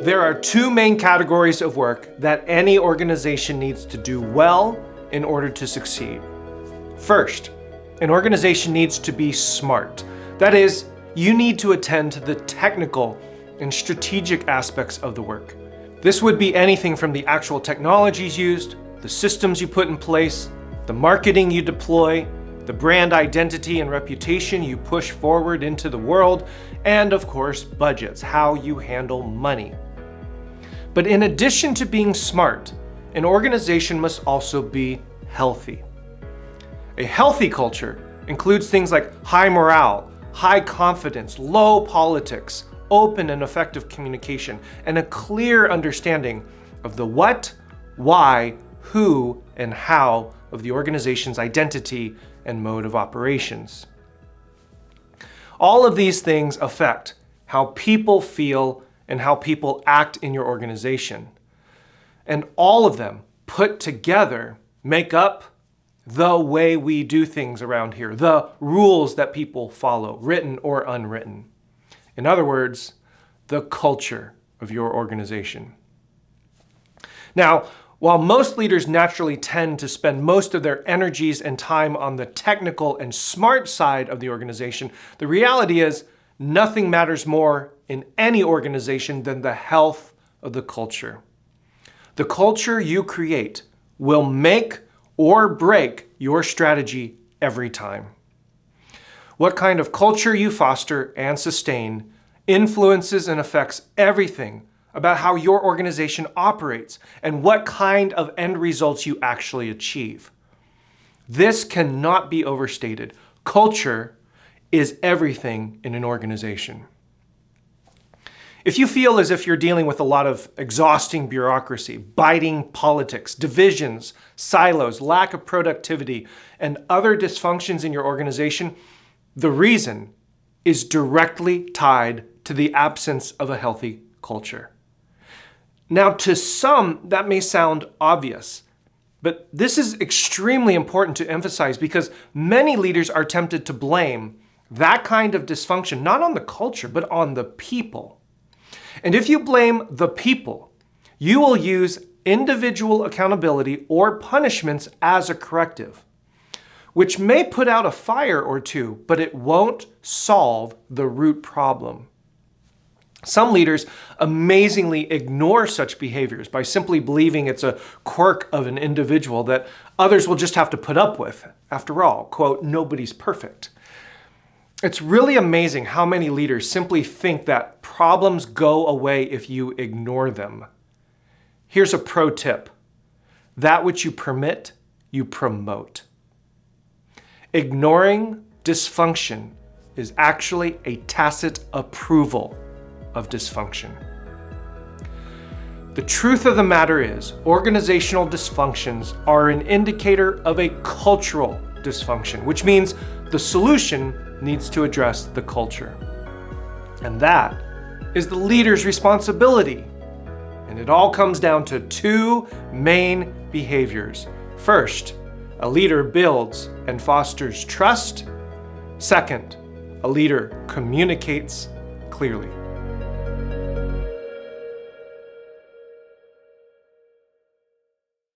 There are two main categories of work that any organization needs to do well in order to succeed. First, an organization needs to be smart. That is, you need to attend to the technical and strategic aspects of the work. This would be anything from the actual technologies used, the systems you put in place, the marketing you deploy, the brand identity and reputation you push forward into the world, and of course, budgets, how you handle money. But in addition to being smart, an organization must also be healthy. A healthy culture includes things like high morale, high confidence, low politics, open and effective communication, and a clear understanding of the what, why, who, and how of the organization's identity and mode of operations. All of these things affect how people feel and how people act in your organization. And all of them put together make up the way we do things around here, the rules that people follow, written or unwritten. In other words, the culture of your organization. Now, while most leaders naturally tend to spend most of their energies and time on the technical and smart side of the organization, the reality is nothing matters more in any organization than the health of the culture. The culture you create will make or break your strategy every time. What kind of culture you foster and sustain influences and affects everything about how your organization operates and what kind of end results you actually achieve. This cannot be overstated. Culture is everything in an organization. If you feel as if you're dealing with a lot of exhausting bureaucracy, biting politics, divisions, silos, lack of productivity, and other dysfunctions in your organization, the reason is directly tied to the absence of a healthy culture. Now, to some, that may sound obvious, but this is extremely important to emphasize because many leaders are tempted to blame that kind of dysfunction not on the culture, but on the people. And if you blame the people, you will use individual accountability or punishments as a corrective, which may put out a fire or two, but it won't solve the root problem. Some leaders amazingly ignore such behaviors by simply believing it's a quirk of an individual that others will just have to put up with. After all, quote, nobody's perfect. It's really amazing how many leaders simply think that problems go away if you ignore them. Here's a pro tip. That which you permit, you promote. Ignoring dysfunction is actually a tacit approval of dysfunction. The truth of the matter is, organizational dysfunctions are an indicator of a cultural dysfunction, which means the solution needs to address the culture. And that is the leader's responsibility. And it all comes down to two main behaviors. First, a leader builds and fosters trust. Second, a leader communicates clearly.